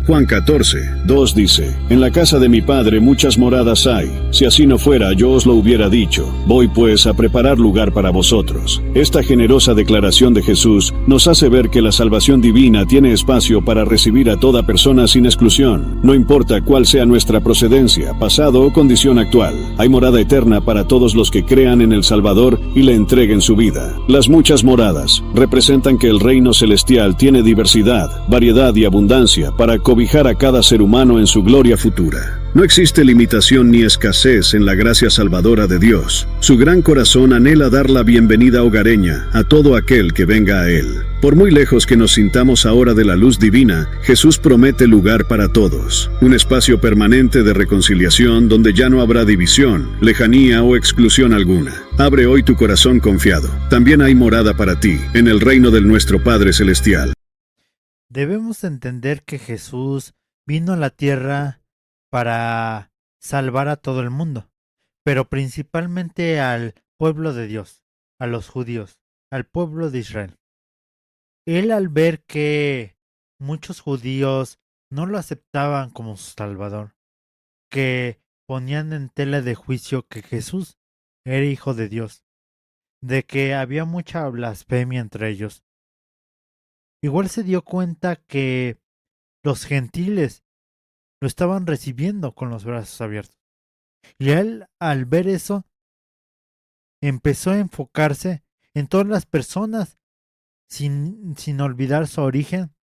Juan 14:2 dice, en la casa de mi Padre muchas moradas hay. Si así no fuera, yo os lo hubiera dicho. Voy pues a preparar lugar para vosotros. Esta generosa declaración de Jesús nos hace ver que la salvación divina tiene espacio para recibir a toda persona sin exclusión. No importa cuál sea nuestra procedencia, pasado o condición actual. Hay morada eterna para todos los que crean en el Salvador y le entreguen su vida. Las muchas moradas representan que el reino celestial tiene diversidad, variedad y abundancia para cobijar a cada ser humano en su gloria futura. No existe limitación ni escasez en la gracia salvadora de Dios. Su gran corazón anhela dar la bienvenida hogareña a todo aquel que venga a Él. Por muy lejos que nos sintamos ahora de la luz divina, Jesús promete lugar para todos. Un espacio permanente de reconciliación donde ya no habrá división, lejanía o exclusión alguna. Abre hoy tu corazón confiado. También hay morada para ti, en el reino del nuestro Padre Celestial. Debemos entender que Jesús vino a la tierra para salvar a todo el mundo, pero principalmente al pueblo de Dios, a los judíos, al pueblo de Israel. Él, al ver que muchos judíos no lo aceptaban como su Salvador, que ponían en tela de juicio que Jesús era hijo de Dios, de que había mucha blasfemia entre ellos, igual se dio cuenta que los gentiles lo estaban recibiendo con los brazos abiertos. Y él, al ver eso, empezó a enfocarse en todas las personas sin olvidar su origen,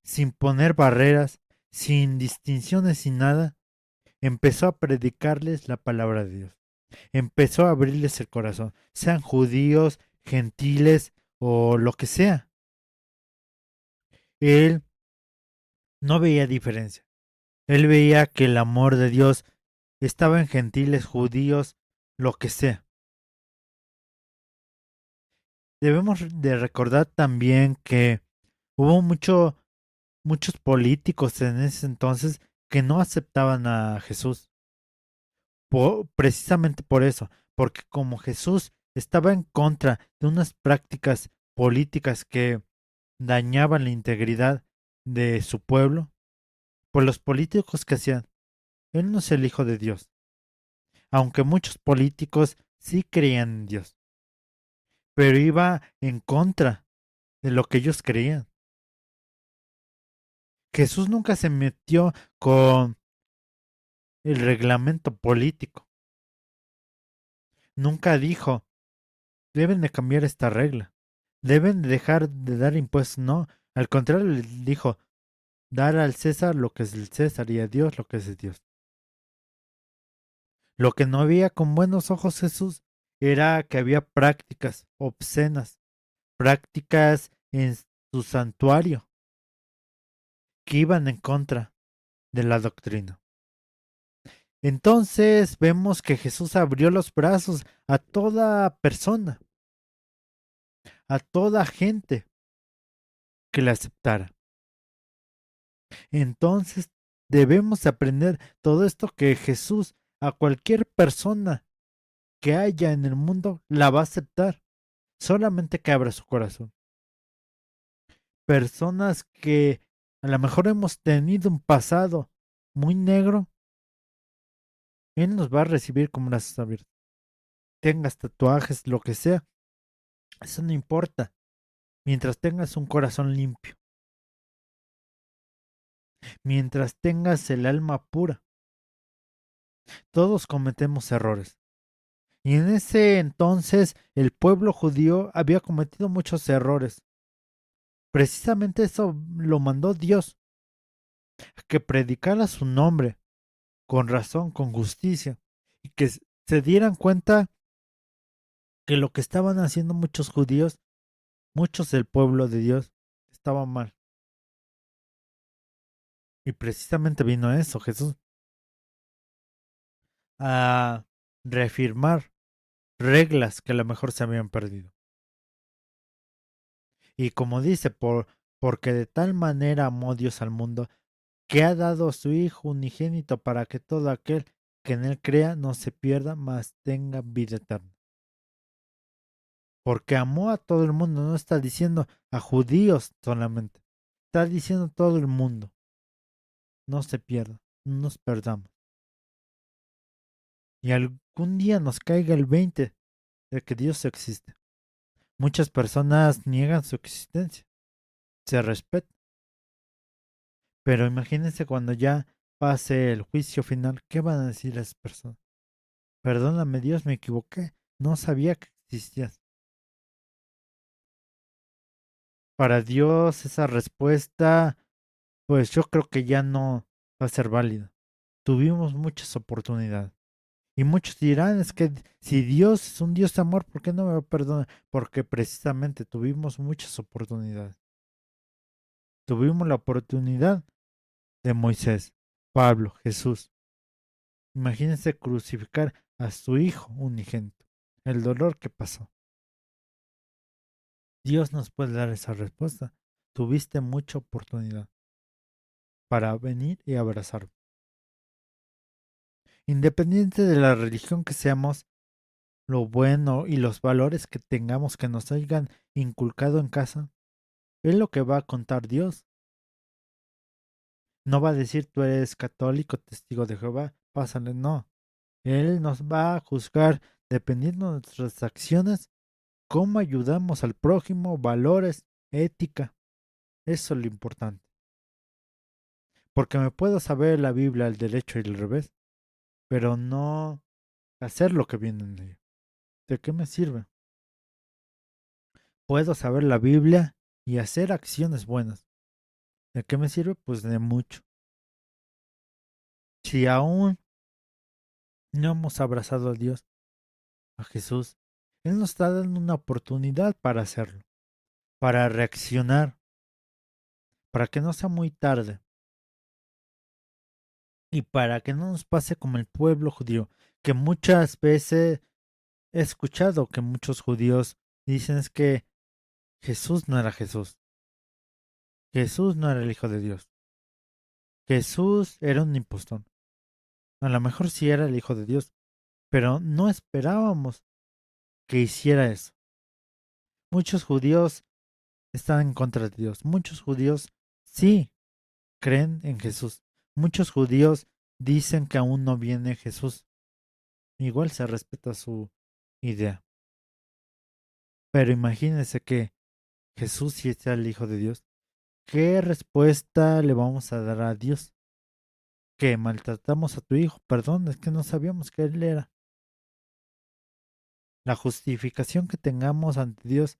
sin poner barreras, sin distinciones, sin nada. Empezó a predicarles la palabra de Dios. Empezó a abrirles el corazón, sean judíos, gentiles o lo que sea. Él no veía diferencia. Él veía que el amor de Dios estaba en gentiles, judíos, lo que sea. Debemos de recordar también que hubo muchos políticos en ese entonces que no aceptaban a Jesús. Precisamente por eso, porque como Jesús estaba en contra de unas prácticas políticas que dañaban la integridad de su pueblo, pues los políticos que hacían, Él no es el Hijo de Dios, aunque muchos políticos sí creían en Dios, pero iba en contra de lo que ellos creían. Jesús nunca se metió con el reglamento político. Nunca dijo, deben de cambiar esta regla, deben de dejar de dar impuestos. No, al contrario, le dijo, dar al César lo que es del César y a Dios lo que es de Dios. Lo que no veía con buenos ojos Jesús era que había prácticas obscenas, prácticas en su santuario que iban en contra de la doctrina. Entonces vemos que Jesús abrió los brazos a toda persona, a toda gente que le aceptara. Entonces debemos aprender todo esto, que Jesús a cualquier persona que haya en el mundo la va a aceptar, solamente que abra su corazón. Personas que a lo mejor hemos tenido un pasado muy negro, Él nos va a recibir con brazos abiertos. Tengas tatuajes, lo que sea, eso no importa, mientras tengas un corazón limpio, mientras tengas el alma pura. Todos cometemos errores. Y en ese entonces el pueblo judío había cometido muchos errores. Precisamente eso lo mandó Dios, a que predicara su nombre con razón, con justicia, y que se dieran cuenta que lo que estaban haciendo muchos judíos, muchos del pueblo de Dios, estaba mal. Y precisamente vino eso, Jesús, a reafirmar reglas que a lo mejor se habían perdido. Y como dice, porque de tal manera amó Dios al mundo, que ha dado a su Hijo unigénito para que todo aquel que en él crea no se pierda, mas tenga vida eterna. Porque amó a todo el mundo, no está diciendo a judíos solamente, Está diciendo todo el mundo, no se pierda, no nos perdamos. Y algún día nos caiga el 20 de que Dios existe. Muchas personas niegan su existencia, se respeta, pero imagínense cuando ya pase el juicio final, ¿qué van a decir esas personas? Perdóname Dios, me equivoqué, no sabía que existías. Para Dios esa respuesta, pues yo creo que ya no va a ser válida. Tuvimos muchas oportunidades. Y muchos dirán, es que si Dios es un Dios de amor, ¿por qué no me perdona? Porque precisamente tuvimos muchas oportunidades. Tuvimos la oportunidad de Moisés, Pablo, Jesús. Imagínense crucificar a su hijo unigénito. El dolor que pasó. Dios nos puede dar esa respuesta. Tuviste mucha oportunidad para venir y abrazarme. Independiente de la religión que seamos, lo bueno y los valores que tengamos que nos hayan inculcado en casa, es lo que va a contar Dios. No va a decir tú eres católico, testigo de Jehová, pásale, no. Él nos va a juzgar dependiendo de nuestras acciones, cómo ayudamos al prójimo, valores, ética. Eso es lo importante. Porque me puedo saber la Biblia al derecho y al revés, pero no hacer lo que viene en ella. ¿De qué me sirve? Puedo saber la Biblia y hacer acciones buenas. ¿De qué me sirve? Pues de mucho. Si aún no hemos abrazado a Dios, a Jesús, Él nos está dando una oportunidad para hacerlo, para reaccionar, para que no sea muy tarde y para que no nos pase como el pueblo judío, que muchas veces he escuchado que muchos judíos dicen es que Jesús no era Jesús, Jesús no era el Hijo de Dios, Jesús era un impostor. A lo mejor sí era el Hijo de Dios, pero no esperábamos que hiciera eso. Muchos judíos están en contra de Dios. Muchos judíos sí creen en Jesús. Muchos judíos dicen que aún no viene Jesús. Igual se respeta su idea. Pero imagínense que Jesús sí es el Hijo de Dios. ¿Qué respuesta le vamos a dar a Dios? Que maltratamos a tu hijo. Perdón, es que no sabíamos que él era. La justificación que tengamos ante Dios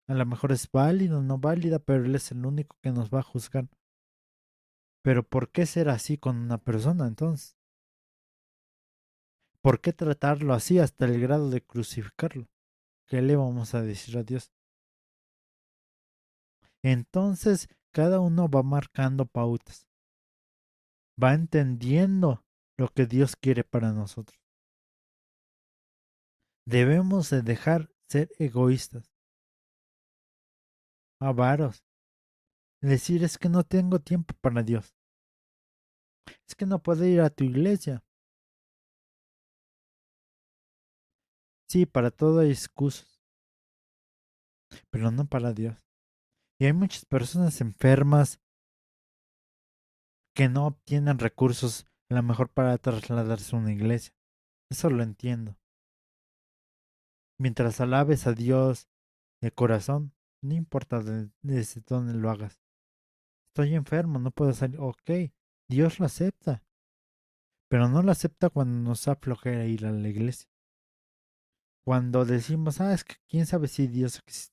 a lo mejor es válida o no válida, pero Él es el único que nos va a juzgar. Pero ¿por qué ser así con una persona entonces? ¿Por qué tratarlo así hasta el grado de crucificarlo? ¿Qué le vamos a decir a Dios? Entonces cada uno va marcando pautas, va entendiendo lo que Dios quiere para nosotros. Debemos de dejar ser egoístas, avaros, decir es que no tengo tiempo para Dios, es que no puedo ir a tu iglesia. Sí, para todo hay excusas, pero no para Dios. Y hay muchas personas enfermas que no obtienen recursos a lo mejor para trasladarse a una iglesia. Eso lo entiendo. Mientras alabes a Dios de corazón, no importa desde dónde lo hagas. Estoy enfermo, no puedo salir. Ok, Dios lo acepta, pero no lo acepta cuando nos aflojera ir a la iglesia. Cuando decimos, es que quién sabe si Dios existe.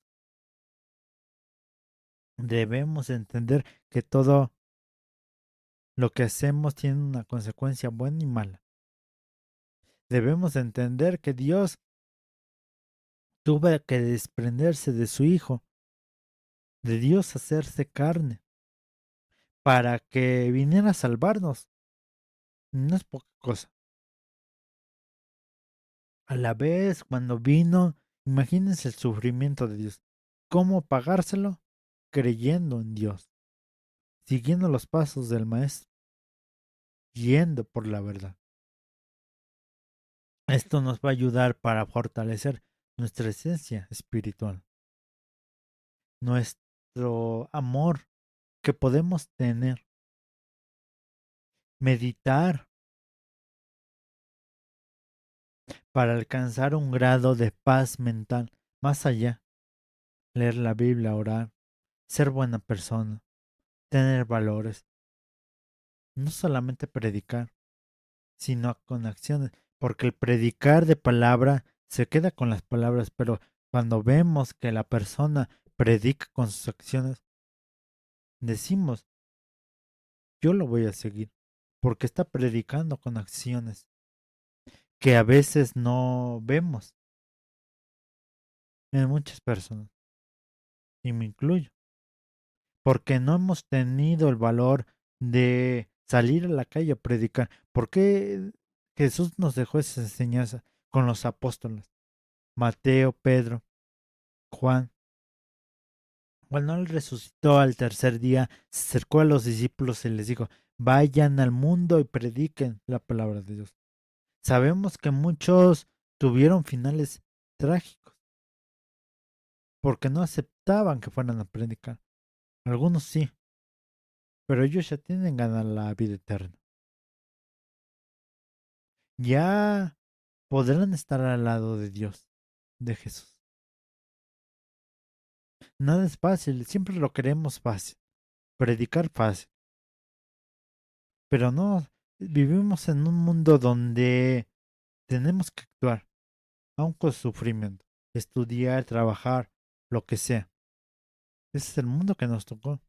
Debemos entender que todo lo que hacemos tiene una consecuencia buena y mala. Debemos entender que Dios tuvo que desprenderse de su Hijo, de Dios hacerse carne, para que viniera a salvarnos. No es poca cosa. A la vez, cuando vino, imagínense el sufrimiento de Dios. ¿Cómo pagárselo? Creyendo en Dios, siguiendo los pasos del Maestro, yendo por la verdad. Esto nos va a ayudar para fortalecer nuestra esencia espiritual, nuestro amor que podemos tener, meditar para alcanzar un grado de paz mental más allá, leer la Biblia, orar, ser buena persona, tener valores, no solamente predicar, sino con acciones, porque el predicar de palabra se queda con las palabras, pero cuando vemos que la persona predica con sus acciones, decimos, yo lo voy a seguir, porque está predicando con acciones que a veces no vemos en muchas personas, y me incluyo, porque no hemos tenido el valor de salir a la calle a predicar. ¿Por qué Jesús nos dejó esa enseñanza con los apóstoles? Mateo, Pedro, Juan. Cuando él resucitó al tercer día, se acercó a los discípulos y les dijo, vayan al mundo y prediquen la palabra de Dios. Sabemos que muchos tuvieron finales trágicos porque no aceptaban que fueran a predicar. Algunos sí, pero ellos ya tienen ganar la vida eterna. Ya podrán estar al lado de Dios, de Jesús. Nada es fácil, siempre lo queremos fácil, predicar fácil, pero no, vivimos en un mundo donde tenemos que actuar, aun con sufrimiento, estudiar, trabajar, lo que sea. Ese es el mundo que nos tocó,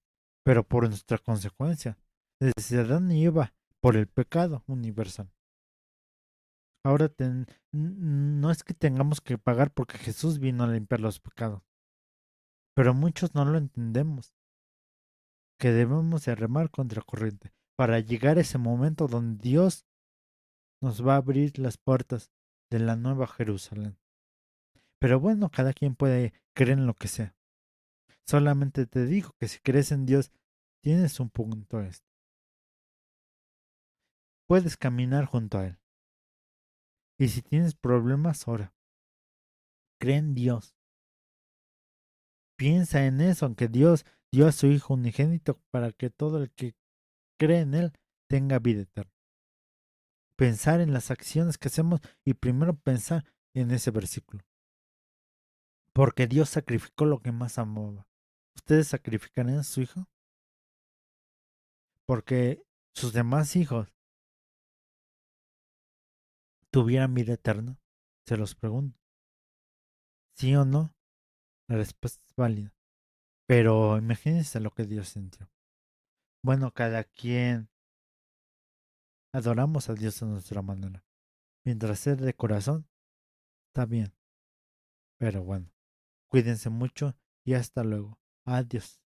pero por nuestra consecuencia, desde Adán y Eva, por el pecado universal. Ahora no es que tengamos que pagar porque Jesús vino a limpiar los pecados, pero muchos no lo entendemos, que debemos de remar contra corriente para llegar a ese momento donde Dios nos va a abrir las puertas de la nueva Jerusalén. Pero bueno, cada quien puede creer en lo que sea. Solamente te digo que si crees en Dios, tienes un punto este. Puedes caminar junto a Él. Y si tienes problemas, ora. Cree en Dios. Piensa en eso, aunque Dios dio a su Hijo unigénito para que todo el que cree en Él tenga vida eterna. Pensar en las acciones que hacemos y primero pensar en ese versículo. Porque Dios sacrificó lo que más amaba. ¿Ustedes sacrificarían a su Hijo? Porque sus demás hijos tuvieran vida eterna. Se los pregunto. ¿Sí o no? La respuesta es válida. Pero imagínense lo que Dios sintió. Bueno, cada quien adoramos a Dios a nuestra manera. Mientras sea de corazón, está bien. Pero bueno, cuídense mucho y hasta luego. Adiós.